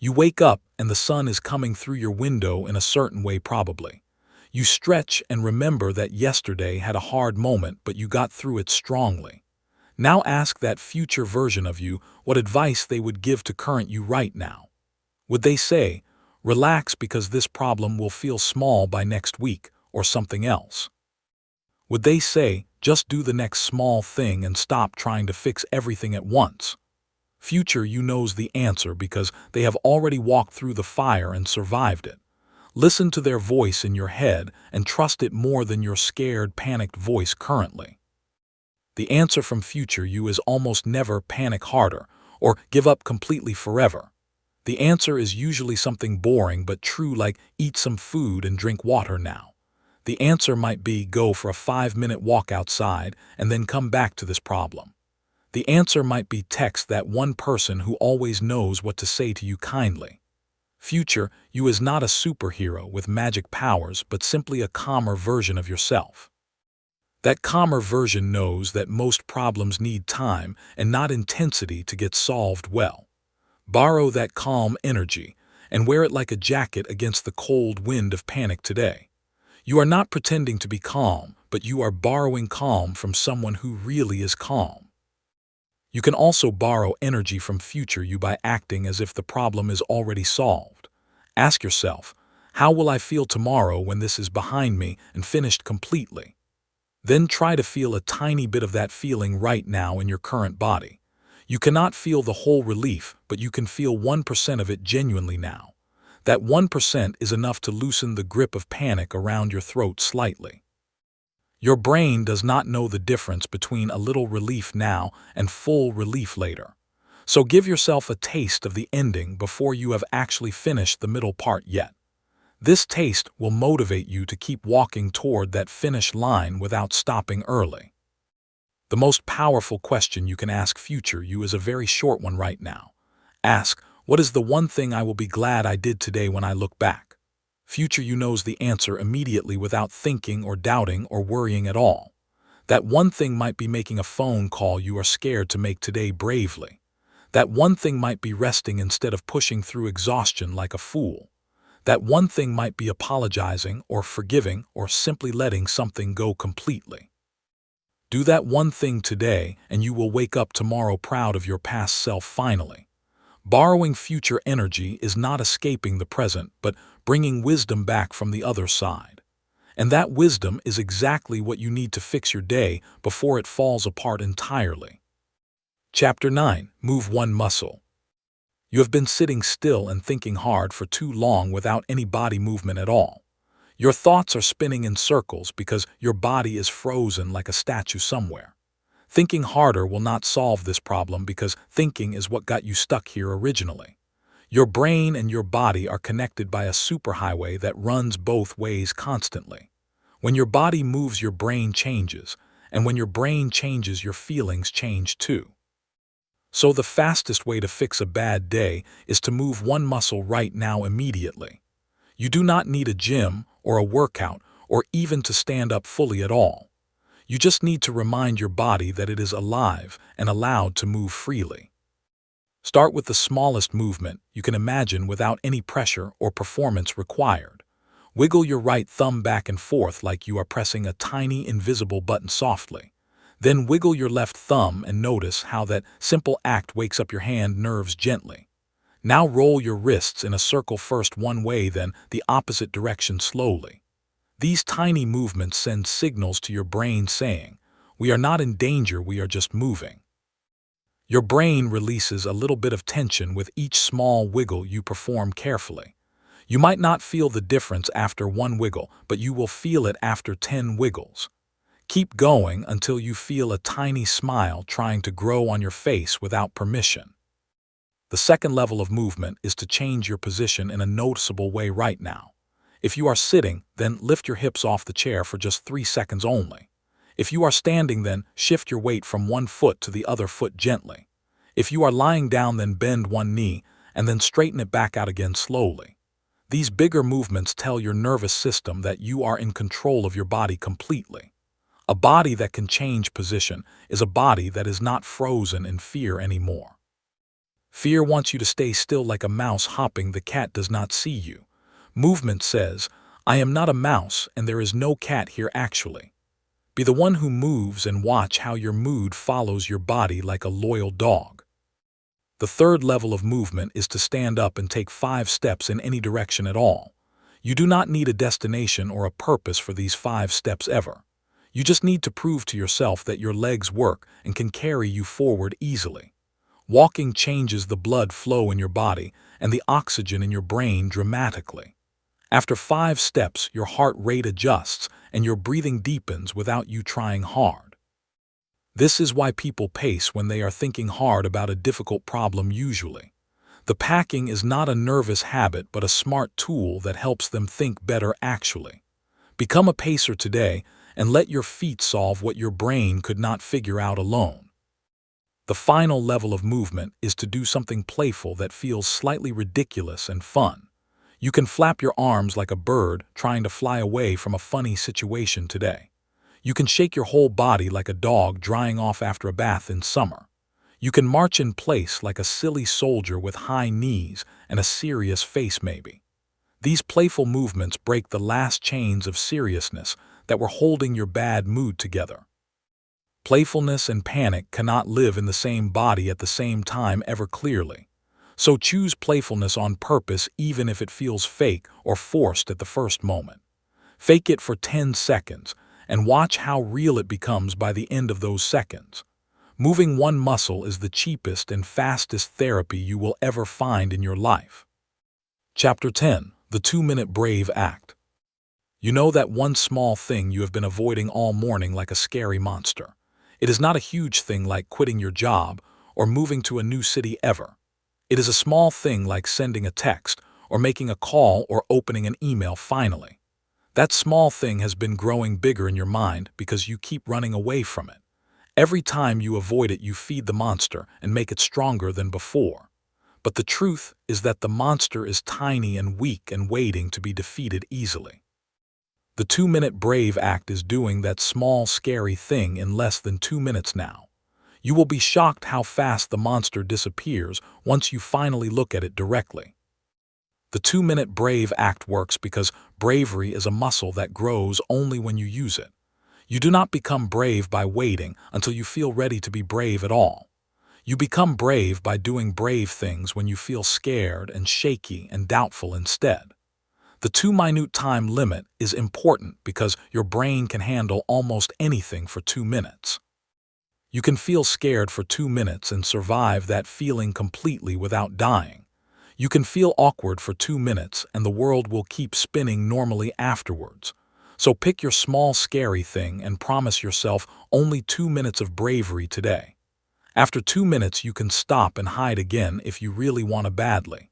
You wake up and the sun is coming through your window in a certain way probably. You stretch and remember that yesterday had a hard moment but you got through it strongly. Now ask that future version of you what advice they would give to current you right now. Would they say, relax because this problem will feel small by next week, or something else? Would they say, just do the next small thing and stop trying to fix everything at once? Future you knows the answer because they have already walked through the fire and survived it. Listen to their voice in your head and trust it more than your scared, panicked voice currently. The answer from future you is almost never panic harder or give up completely forever. The answer is usually something boring but true, like eat some food and drink water now. The answer might be go for a 5-minute walk outside and then come back to this problem. The answer might be text that one person who always knows what to say to you kindly. Future you is not a superhero with magic powers but simply a calmer version of yourself. That calmer version knows that most problems need time and not intensity to get solved well. Borrow that calm energy and wear it like a jacket against the cold wind of panic today. You are not pretending to be calm, but you are borrowing calm from someone who really is calm. You can also borrow energy from future you by acting as if the problem is already solved. Ask yourself, how will I feel tomorrow when this is behind me and finished completely? Then try to feel a tiny bit of that feeling right now in your current body. You cannot feel the whole relief, but you can feel 1% of it genuinely now. That 1% is enough to loosen the grip of panic around your throat slightly. Your brain does not know the difference between a little relief now and full relief later. So give yourself a taste of the ending before you have actually finished the middle part yet. This taste will motivate you to keep walking toward that finish line without stopping early. The most powerful question you can ask future you is a very short one right now. Ask, what is the one thing I will be glad I did today when I look back? Future you knows the answer immediately without thinking or doubting or worrying at all. That one thing might be making a phone call you are scared to make today bravely. That one thing might be resting instead of pushing through exhaustion like a fool. That one thing might be apologizing or forgiving or simply letting something go completely. Do that one thing today and you will wake up tomorrow proud of your past self finally. Borrowing future energy is not escaping the present, but bringing wisdom back from the other side. And that wisdom is exactly what you need to fix your day before it falls apart entirely. Chapter 9. Move one muscle. You have been sitting still and thinking hard for too long without any body movement at all. Your thoughts are spinning in circles because your body is frozen like a statue somewhere. Thinking harder will not solve this problem because thinking is what got you stuck here originally. Your brain and your body are connected by a superhighway that runs both ways constantly. When your body moves, your brain changes, and when your brain changes, your feelings change too. So the fastest way to fix a bad day is to move one muscle right now immediately. You do not need a gym or a workout or even to stand up fully at all. You just need to remind your body that it is alive and allowed to move freely. Start with the smallest movement you can imagine without any pressure or performance required. Wiggle your right thumb back and forth like you are pressing a tiny invisible button softly. Then wiggle your left thumb and notice how that simple act wakes up your hand nerves gently. Now roll your wrists in a circle, first one way, then the opposite direction slowly. These tiny movements send signals to your brain saying, we are not in danger, we are just moving. Your brain releases a little bit of tension with each small wiggle you perform carefully. You might not feel the difference after one wiggle, but you will feel it after 10 wiggles. Keep going until you feel a tiny smile trying to grow on your face without permission. The second level of movement is to change your position in a noticeable way right now. If you are sitting, then lift your hips off the chair for just 3 seconds only. If you are standing, then shift your weight from one foot to the other foot gently. If you are lying down, then bend one knee and then straighten it back out again slowly. These bigger movements tell your nervous system that you are in control of your body completely. A body that can change position is a body that is not frozen in fear anymore. Fear wants you to stay still like a mouse hopping. The cat does not see you. Movement says, I am not a mouse and there is no cat here actually. Be the one who moves and watch how your mood follows your body like a loyal dog. The third level of movement is to stand up and take 5 steps in any direction at all. You do not need a destination or a purpose for these 5 steps ever. You just need to prove to yourself that your legs work and can carry you forward easily. Walking changes the blood flow in your body and the oxygen in your brain dramatically. After 5 steps, your heart rate adjusts and your breathing deepens without you trying hard. This is why people pace when they are thinking hard about a difficult problem usually. The packing is not a nervous habit but a smart tool that helps them think better actually. Become a pacer today and let your feet solve what your brain could not figure out alone. The final level of movement is to do something playful that feels slightly ridiculous and fun. You can flap your arms like a bird trying to fly away from a funny situation today. You can shake your whole body like a dog drying off after a bath in summer. You can march in place like a silly soldier with high knees and a serious face maybe. These playful movements break the last chains of seriousness that were holding your bad mood together. Playfulness and panic cannot live in the same body at the same time ever clearly. So choose playfulness on purpose even if it feels fake or forced at the first moment. Fake it for 10 seconds and watch how real it becomes by the end of those seconds. Moving one muscle is the cheapest and fastest therapy you will ever find in your life. Chapter 10. The 2-Minute Brave Act. You know that one small thing you have been avoiding all morning like a scary monster. It is not a huge thing like quitting your job or moving to a new city ever. It is a small thing like sending a text or making a call or opening an email finally. That small thing has been growing bigger in your mind because you keep running away from it. Every time you avoid it, you feed the monster and make it stronger than before. But the truth is that the monster is tiny and weak and waiting to be defeated easily. The 2-Minute Brave Act is doing that small, scary thing in less than 2 minutes now. You will be shocked how fast the monster disappears once you finally look at it directly. The 2-Minute Brave Act works because bravery is a muscle that grows only when you use it. You do not become brave by waiting until you feel ready to be brave at all. You become brave by doing brave things when you feel scared and shaky and doubtful instead. The 2-minute time limit is important because your brain can handle almost anything for 2 minutes. You can feel scared for 2 minutes and survive that feeling completely without dying. You can feel awkward for 2 minutes and the world will keep spinning normally afterwards. So pick your small scary thing and promise yourself only 2 minutes of bravery today. After 2 minutes you can stop and hide again if you really want to badly.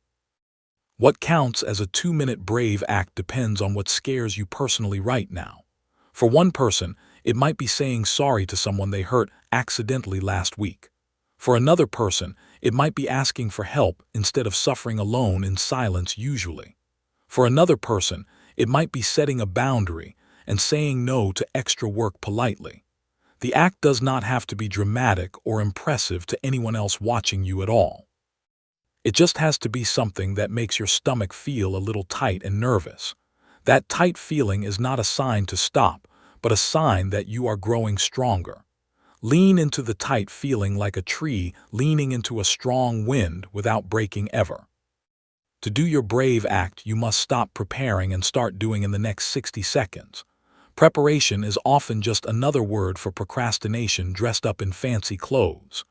What counts as a 2-minute brave act depends on what scares you personally right now. For one person, it might be saying sorry to someone they hurt accidentally last week. For another person, it might be asking for help instead of suffering alone in silence usually. For another person, it might be setting a boundary and saying no to extra work politely. The act does not have to be dramatic or impressive to anyone else watching you at all. It just has to be something that makes your stomach feel a little tight and nervous. That tight feeling is not a sign to stop, but a sign that you are growing stronger. Lean into the tight feeling like a tree leaning into a strong wind without breaking ever. To do your brave act, you must stop preparing and start doing in the next 60 seconds. Preparation is often just another word for procrastination dressed up in fancy clothes.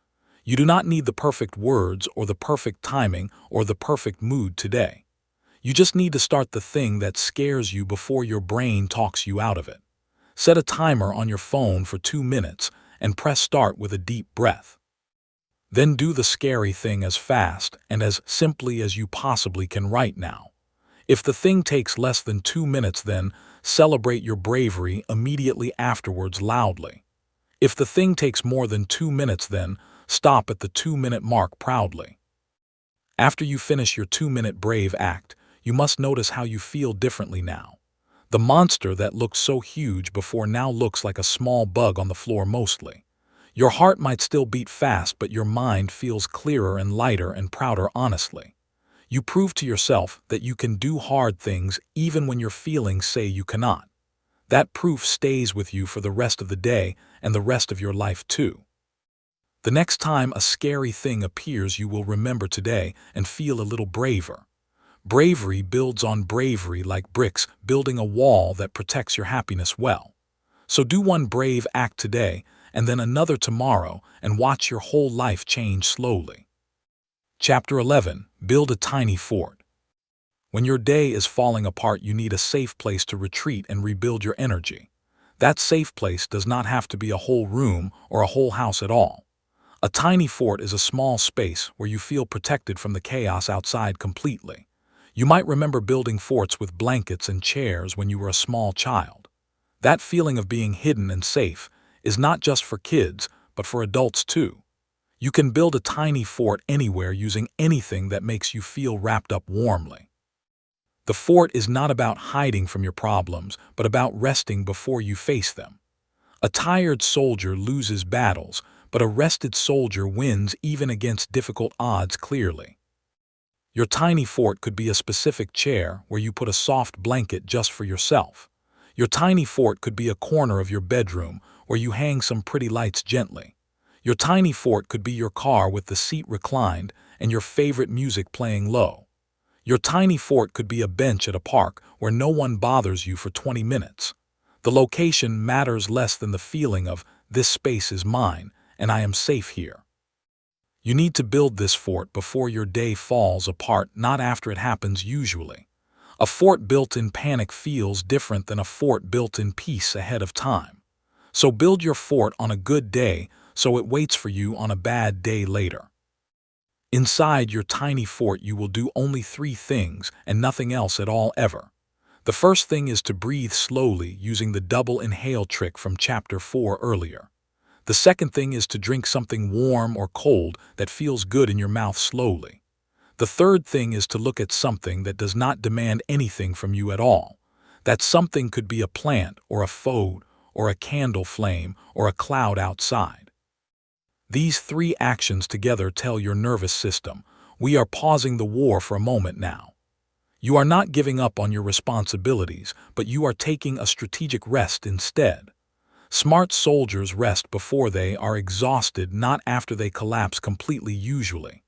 You do not need the perfect words or the perfect timing or the perfect mood today. You just need to start the thing that scares you before your brain talks you out of it. Set a timer on your phone for 2 minutes and press start with a deep breath. Then do the scary thing as fast and as simply as you possibly can right now. If the thing takes less than 2 minutes, then celebrate your bravery immediately afterwards loudly. If the thing takes more than 2 minutes, then stop at the 2-minute mark proudly. After you finish your 2-minute brave act, you must notice how you feel differently now. The monster that looked so huge before now looks like a small bug on the floor mostly. Your heart might still beat fast, but your mind feels clearer and lighter and prouder honestly. You prove to yourself that you can do hard things even when your feelings say you cannot. That proof stays with you for the rest of the day and the rest of your life too. The next time a scary thing appears, you will remember today and feel a little braver. Bravery builds on bravery like bricks building a wall that protects your happiness well. So do one brave act today and then another tomorrow and watch your whole life change slowly. Chapter 11. Build a tiny fort. When your day is falling apart, you need a safe place to retreat and rebuild your energy. That safe place does not have to be a whole room or a whole house at all. A tiny fort is a small space where you feel protected from the chaos outside completely. You might remember building forts with blankets and chairs when you were a small child. That feeling of being hidden and safe is not just for kids, but for adults too. You can build a tiny fort anywhere using anything that makes you feel wrapped up warmly. The fort is not about hiding from your problems, but about resting before you face them. A tired soldier loses battles, but a rested soldier wins even against difficult odds clearly. Your tiny fort could be a specific chair where you put a soft blanket just for yourself. Your tiny fort could be a corner of your bedroom where you hang some pretty lights gently. Your tiny fort could be your car with the seat reclined and your favorite music playing low. Your tiny fort could be a bench at a park where no one bothers you for 20 minutes. The location matters less than the feeling of, this space is mine and I am safe here. You need to build this fort before your day falls apart, not after it happens usually. A fort built in panic feels different than a fort built in peace ahead of time. So build your fort on a good day so it waits for you on a bad day later. Inside your tiny fort you will do only 3 things and nothing else at all ever. The first thing is to breathe slowly using the double inhale trick from chapter 4 earlier. The second thing is to drink something warm or cold that feels good in your mouth slowly. The third thing is to look at something that does not demand anything from you at all. That something could be a plant or a phone or a candle flame or a cloud outside. These 3 actions together tell your nervous system, we are pausing the war for a moment now. You are not giving up on your responsibilities, but you are taking a strategic rest instead. Smart soldiers rest before they are exhausted, not after they collapse completely usually.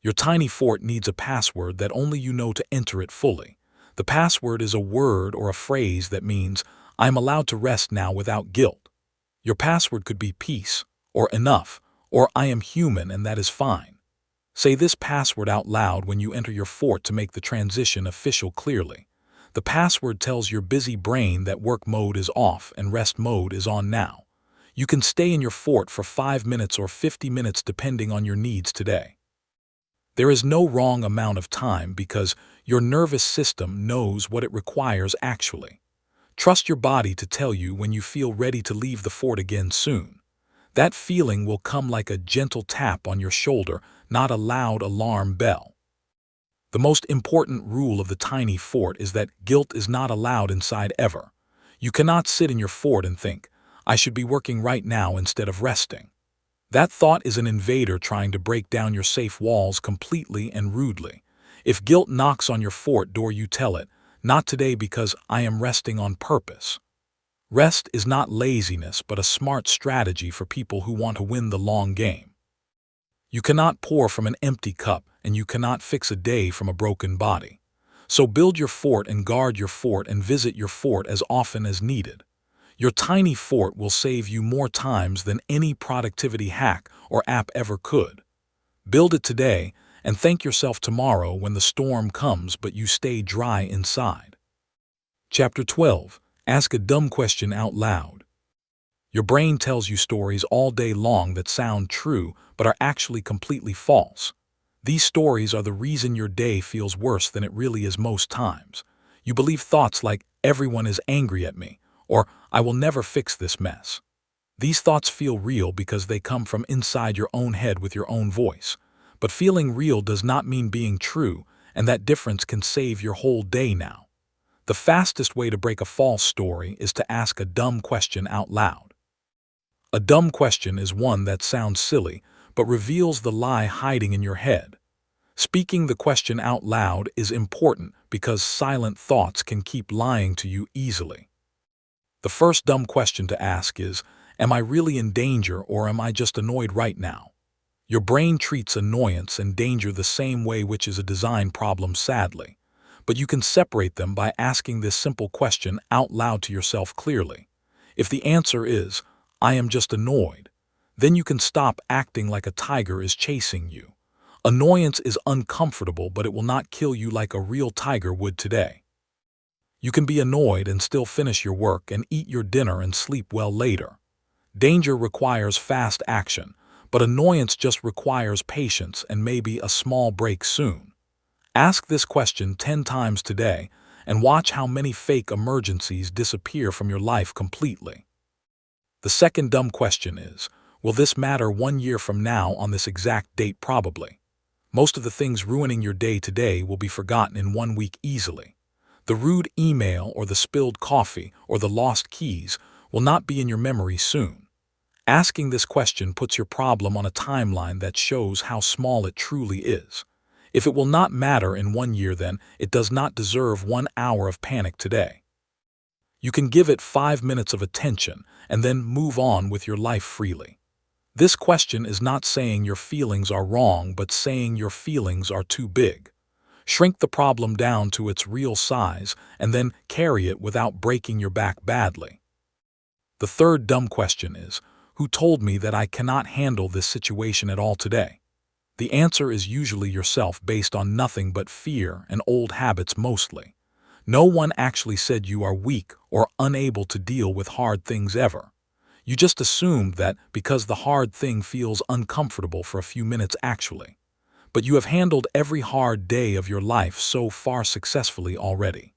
Your tiny fort needs a password that only you know to enter it fully. The password is a word or a phrase that means, I am allowed to rest now without guilt. Your password could be peace, or enough, or I am human and that is fine. Say this password out loud when you enter your fort to make the transition official clearly. The password tells your busy brain that work mode is off and rest mode is on now. You can stay in your fort for 5 minutes or 50 minutes depending on your needs today. There is no wrong amount of time because your nervous system knows what it requires actually. Trust your body to tell you when you feel ready to leave the fort again soon. That feeling will come like a gentle tap on your shoulder, not a loud alarm bell. The most important rule of the tiny fort is that guilt is not allowed inside ever. You cannot sit in your fort and think, I should be working right now instead of resting. That thought is an invader trying to break down your safe walls completely and rudely. If guilt knocks on your fort door, you tell it, not today because I am resting on purpose. Rest is not laziness, but a smart strategy for people who want to win the long game. You cannot pour from an empty cup, and you cannot fix a day from a broken body. So build your fort and guard your fort and visit your fort as often as needed. Your tiny fort will save you more times than any productivity hack or app ever could. Build it today and thank yourself tomorrow when the storm comes but you stay dry inside. Chapter 12. Ask a dumb question out loud. Your brain tells you stories all day long that sound true but are actually completely false. These stories are the reason your day feels worse than it really is most times. You believe thoughts like, everyone is angry at me, or I will never fix this mess. These thoughts feel real because they come from inside your own head with your own voice. But feeling real does not mean being true, and that difference can save your whole day now. The fastest way to break a false story is to ask a dumb question out loud. A dumb question is one that sounds silly, but reveals the lie hiding in your head. Speaking the question out loud is important because silent thoughts can keep lying to you easily. The first dumb question to ask is, am I really in danger or am I just annoyed right now? Your brain treats annoyance and danger the same way, which is a design problem, sadly. But you can separate them by asking this simple question out loud to yourself clearly. If the answer is, I am just annoyed, then you can stop acting like a tiger is chasing you. Annoyance is uncomfortable, but it will not kill you like a real tiger would today. You can be annoyed and still finish your work and eat your dinner and sleep well later. Danger requires fast action, but annoyance just requires patience and maybe a small break soon. Ask this question 10 times today and watch how many fake emergencies disappear from your life completely. The second dumb question is, will this matter 1 year from now on this exact date? Probably. Most of the things ruining your day today will be forgotten in 1 week easily. The rude email or the spilled coffee or the lost keys will not be in your memory soon. Asking this question puts your problem on a timeline that shows how small it truly is. If it will not matter in 1 year, then it does not deserve 1 hour of panic today. You can give it 5 minutes of attention and then move on with your life freely. This question is not saying your feelings are wrong, but saying your feelings are too big. Shrink the problem down to its real size and then carry it without breaking your back badly. The third dumb question is, who told me that I cannot handle this situation at all today? The answer is usually yourself, based on nothing but fear and old habits mostly. No one actually said you are weak or unable to deal with hard things ever. You just assumed that because the hard thing feels uncomfortable for a few minutes actually. But you have handled every hard day of your life so far successfully already.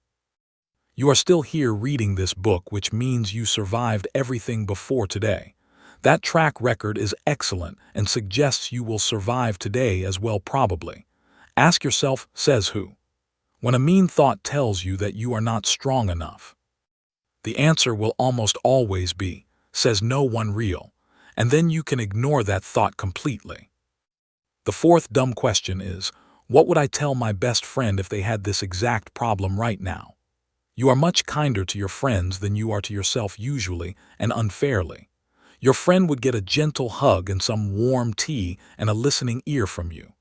You are still here reading this book, which means you survived everything before today. That track record is excellent and suggests you will survive today as well, probably. Ask yourself, says who? When a mean thought tells you that you are not strong enough, the answer will almost always be, says no one real, and then you can ignore that thought completely. The fourth dumb question is, what would I tell my best friend if they had this exact problem right now? You are much kinder to your friends than you are to yourself usually, and unfairly. Your friend would get a gentle hug and some warm tea and a listening ear from you.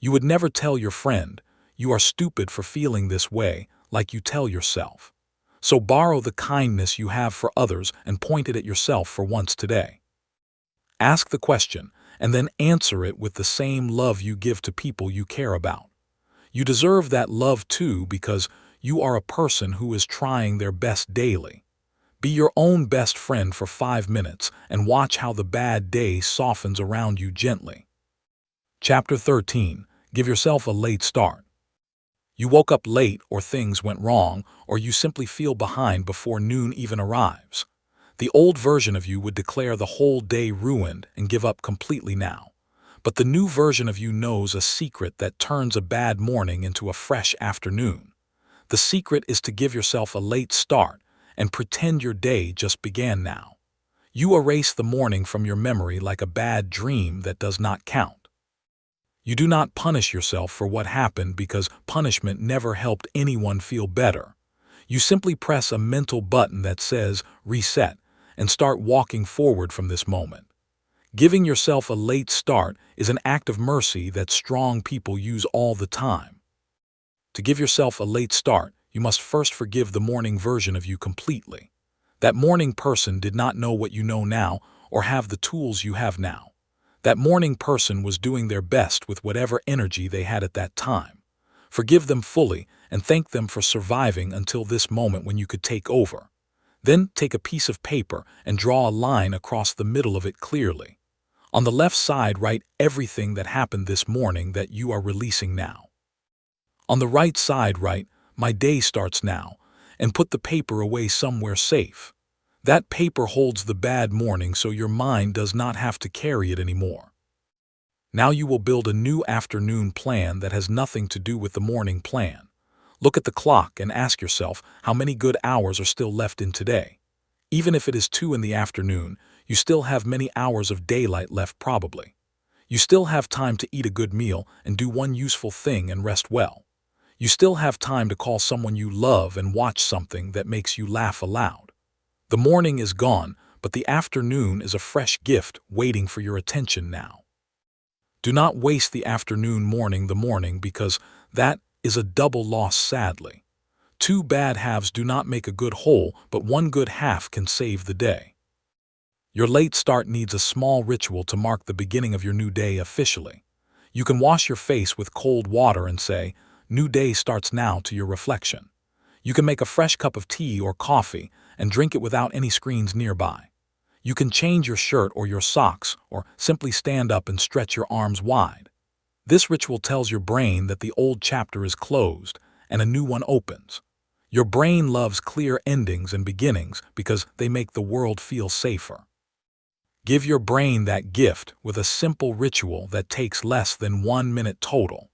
You would never tell your friend, you are stupid for feeling this way, like you tell yourself. So borrow the kindness you have for others and point it at yourself for once today. Ask the question, and then answer it with the same love you give to people you care about. You deserve that love too, because you are a person who is trying their best daily. Be your own best friend for 5 minutes and watch how the bad day softens around you gently. Chapter 13. Give yourself a late start. You woke up late, or things went wrong, or you simply feel behind before noon even arrives. The old version of you would declare the whole day ruined and give up completely now. But the new version of you knows a secret that turns a bad morning into a fresh afternoon. The secret is to give yourself a late start and pretend your day just began now. You erase the morning from your memory like a bad dream that does not count. You do not punish yourself for what happened, because punishment never helped anyone feel better. You simply press a mental button that says reset and start walking forward from this moment. Giving yourself a late start is an act of mercy that strong people use all the time. To give yourself a late start, you must first forgive the morning version of you completely. That morning person did not know what you know now or have the tools you have now. That morning person was doing their best with whatever energy they had at that time. Forgive them fully and thank them for surviving until this moment when you could take over. Then take a piece of paper and draw a line across the middle of it clearly. On the left side, write everything that happened this morning that you are releasing now. On the right side, write, "My day starts now," and put the paper away somewhere safe. That paper holds the bad morning, so your mind does not have to carry it anymore. Now you will build a new afternoon plan that has nothing to do with the morning plan. Look at the clock and ask yourself how many good hours are still left in today. Even if it is 2 in the afternoon, You still have many hours of daylight left probably. You still have time to eat a good meal and do one useful thing and rest well. You still have time to call someone you love and watch something that makes you laugh aloud. The morning is gone, but the afternoon is a fresh gift waiting for your attention now. Do not waste the afternoon morning because that is a double loss sadly. Two bad halves do not make a good whole, but one good half can save the day. Your late start needs a small ritual to mark the beginning of your new day officially. You can wash your face with cold water and say, "New day starts now," to your reflection. You can make a fresh cup of tea or coffee and drink it without any screens nearby. You can change your shirt or your socks or simply stand up and stretch your arms wide. This ritual tells your brain that the old chapter is closed and a new one opens. Your brain loves clear endings and beginnings because they make the world feel safer. Give your brain that gift with a simple ritual that takes less than 1 minute total.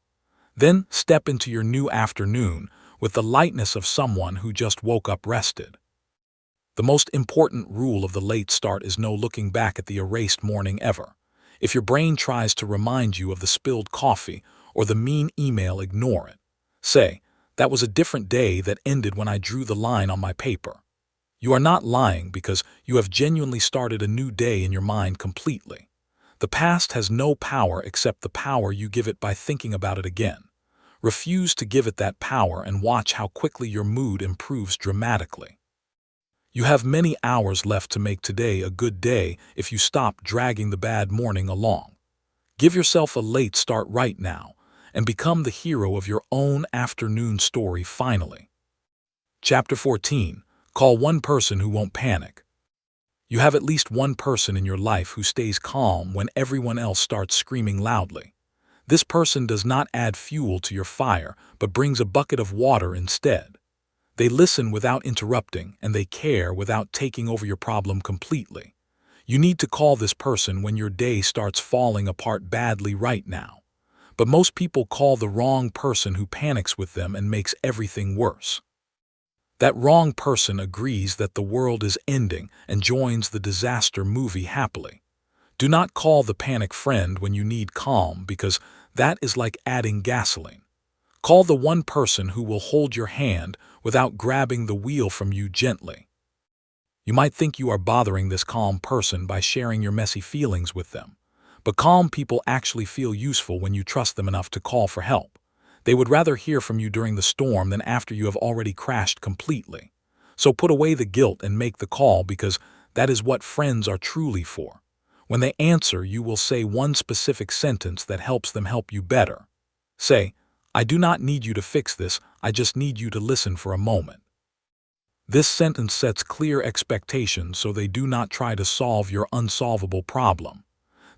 Then step into your new afternoon with the lightness of someone who just woke up rested. The most important rule of the late start is no looking back at the erased morning ever. If your brain tries to remind you of the spilled coffee or the mean email, ignore it. Say, "That was a different day that ended when I drew the line on my paper." You are not lying because you have genuinely started a new day in your mind completely. The past has no power except the power you give it by thinking about it again. Refuse to give it that power and watch how quickly your mood improves dramatically. You have many hours left to make today a good day if you stop dragging the bad morning along. Give yourself a late start right now and become the hero of your own afternoon story finally. Chapter 14. Call one person who won't panic. You have at least one person in your life who stays calm when everyone else starts screaming loudly. This person does not add fuel to your fire, but brings a bucket of water instead. They listen without interrupting, and they care without taking over your problem completely. You need to call this person when your day starts falling apart badly right now. But most people call the wrong person who panics with them and makes everything worse. That wrong person agrees that the world is ending and joins the disaster movie happily. Do not call the panic friend when you need calm because that is like adding gasoline. Call the one person who will hold your hand without grabbing the wheel from you gently. You might think you are bothering this calm person by sharing your messy feelings with them, but calm people actually feel useful when you trust them enough to call for help. They would rather hear from you during the storm than after you have already crashed completely. So put away the guilt and make the call because that is what friends are truly for. When they answer, you will say one specific sentence that helps them help you better. Say, "I do not need you to fix this, I just need you to listen for a moment." This sentence sets clear expectations so they do not try to solve your unsolvable problem.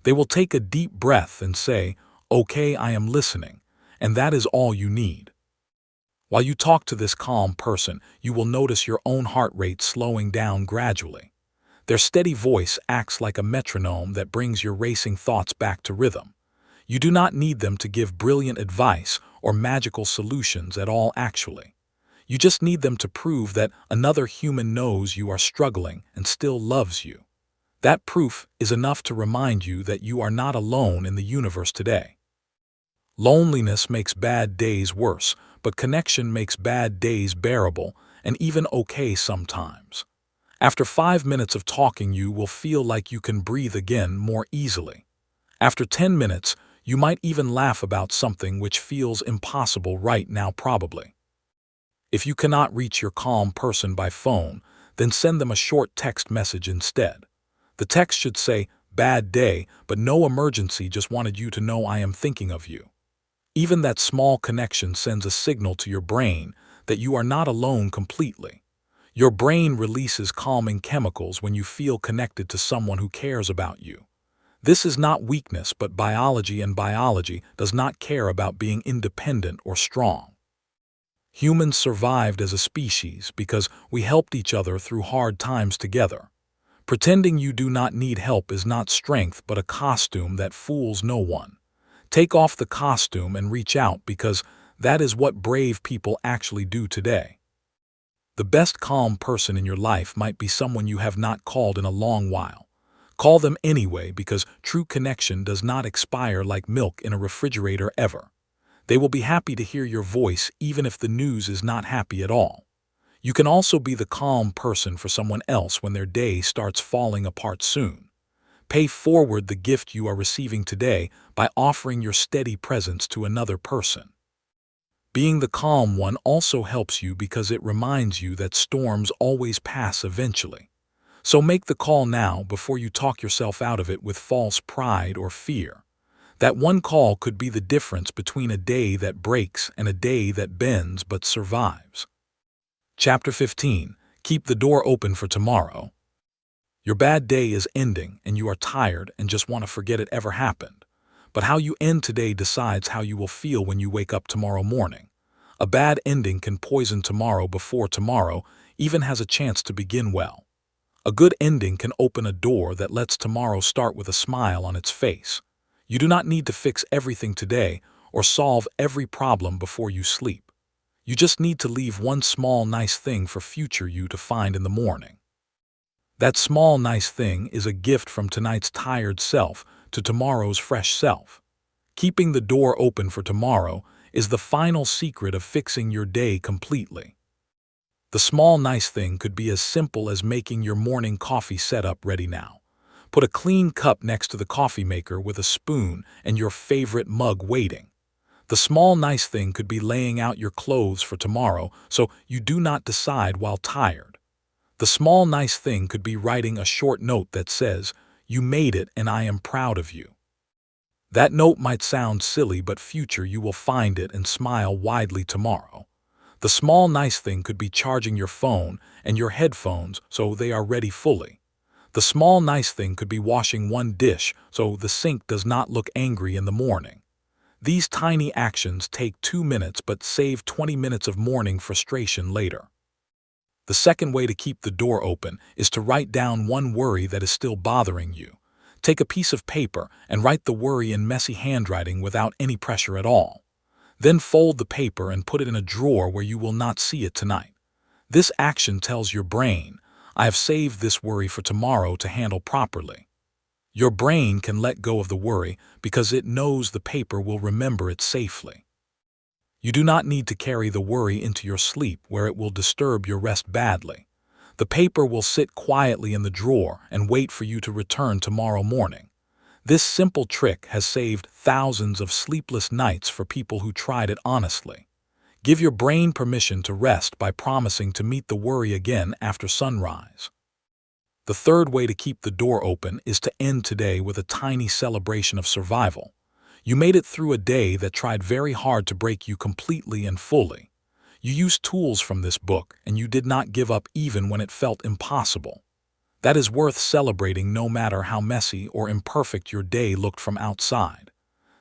They will take a deep breath and say, "Okay, I am listening," and that is all you need. While you talk to this calm person, you will notice your own heart rate slowing down gradually. Their steady voice acts like a metronome that brings your racing thoughts back to rhythm. You do not need them to give brilliant advice or magical solutions at all actually. You just need them to prove that another human knows you are struggling and still loves you. That proof is enough to remind you that you are not alone in the universe today. Loneliness makes bad days worse, but connection makes bad days bearable and even okay sometimes. After 5 minutes of talking, you will feel like you can breathe again more easily. After 10 minutes, you might even laugh about something which feels impossible right now probably. If you cannot reach your calm person by phone, then send them a short text message instead. The text should say, "Bad day, but no emergency, just wanted you to know I am thinking of you." Even that small connection sends a signal to your brain that you are not alone completely. Your brain releases calming chemicals when you feel connected to someone who cares about you. This is not weakness, but biology, and biology does not care about being independent or strong. Humans survived as a species because we helped each other through hard times together. Pretending you do not need help is not strength but a costume that fools no one. Take off the costume and reach out because that is what brave people actually do today. The best calm person in your life might be someone you have not called in a long while. Call them anyway because true connection does not expire like milk in a refrigerator ever. They will be happy to hear your voice even if the news is not happy at all. You can also be the calm person for someone else when their day starts falling apart soon. Pay forward the gift you are receiving today by offering your steady presence to another person. Being the calm one also helps you because it reminds you that storms always pass eventually. So make the call now before you talk yourself out of it with false pride or fear. That one call could be the difference between a day that breaks and a day that bends but survives. Chapter 15. Keep the door open for tomorrow. Your bad day is ending and you are tired and just want to forget it ever happened. But how you end today decides how you will feel when you wake up tomorrow morning. A bad ending can poison tomorrow before tomorrow even has a chance to begin well. A good ending can open a door that lets tomorrow start with a smile on its face. You do not need to fix everything today or solve every problem before you sleep. You just need to leave one small nice thing for future you to find in the morning. That small nice thing is a gift from tonight's tired self to tomorrow's fresh self. Keeping the door open for tomorrow is the final secret of fixing your day completely. The small nice thing could be as simple as making your morning coffee setup ready now. Put a clean cup next to the coffee maker with a spoon and your favorite mug waiting. The small nice thing could be laying out your clothes for tomorrow so you do not decide while tired. The small nice thing could be writing a short note that says, "You made it and I am proud of you." That note might sound silly, but future you will find it and smile widely tomorrow. The small nice thing could be charging your phone and your headphones so they are ready fully. The small nice thing could be washing one dish so the sink does not look angry in the morning. These tiny actions take 2 minutes but save 20 minutes of morning frustration later. The second way to keep the door open is to write down one worry that is still bothering you. Take a piece of paper and write the worry in messy handwriting without any pressure at all. Then fold the paper and put it in a drawer where you will not see it tonight. This action tells your brain, "I have saved this worry for tomorrow to handle properly." Your brain can let go of the worry because it knows the paper will remember it safely. You do not need to carry the worry into your sleep where it will disturb your rest badly. The paper will sit quietly in the drawer and wait for you to return tomorrow morning. This simple trick has saved thousands of sleepless nights for people who tried it honestly. Give your brain permission to rest by promising to meet the worry again after sunrise. The third way to keep the door open is to end today with a tiny celebration of survival. You made it through a day that tried very hard to break you completely and fully. You used tools from this book and you did not give up even when it felt impossible. That is worth celebrating no matter how messy or imperfect your day looked from outside.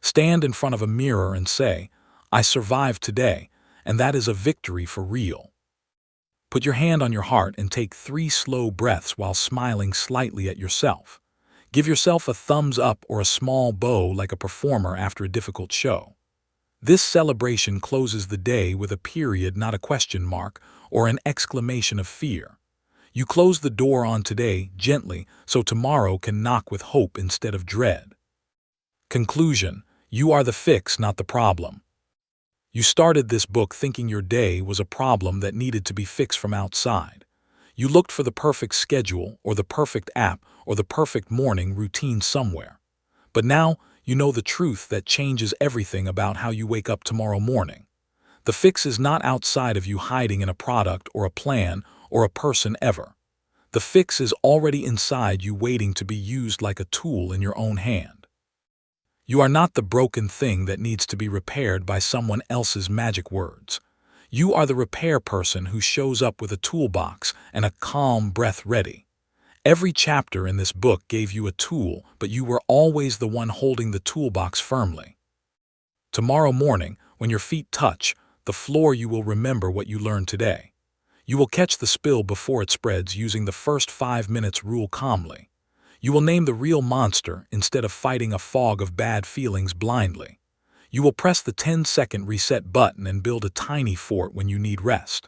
Stand in front of a mirror and say, "I survived today," and that is a victory for real. Put your hand on your heart and take 3 slow breaths while smiling slightly at yourself. Give yourself a thumbs up or a small bow like a performer after a difficult show. This celebration closes the day with a period, not a question mark, or an exclamation of fear. You close the door on today gently so tomorrow can knock with hope instead of dread. Conclusion: you are the fix, not the problem. You started this book thinking your day was a problem that needed to be fixed from outside. You looked for the perfect schedule or the perfect app or the perfect morning routine somewhere. But now you know the truth that changes everything about how you wake up tomorrow morning. The fix is not outside of you hiding in a product or a plan or a person ever. The fix is already inside you waiting to be used like a tool in your own hand. You are not the broken thing that needs to be repaired by someone else's magic words. You are the repair person who shows up with a toolbox and a calm breath ready. Every chapter in this book gave you a tool, but you were always the one holding the toolbox firmly. Tomorrow morning, when your feet touch the floor, you will remember what you learned today. You will catch the spill before it spreads using the first 5 minutes rule calmly. You will name the real monster instead of fighting a fog of bad feelings blindly. You will press the 10-second reset button and build a tiny fort when you need rest.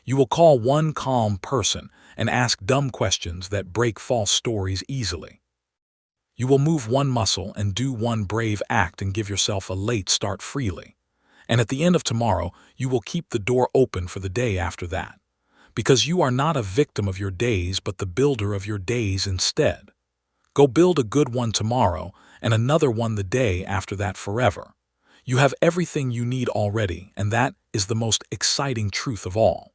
You will call one calm person and ask dumb questions that break false stories easily. You will move one muscle and do one brave act and give yourself a late start freely. And at the end of tomorrow, you will keep the door open for the day after that. Because you are not a victim of your days, but the builder of your days instead. Go build a good one tomorrow and another one the day after that forever. You have everything you need already, and that is the most exciting truth of all.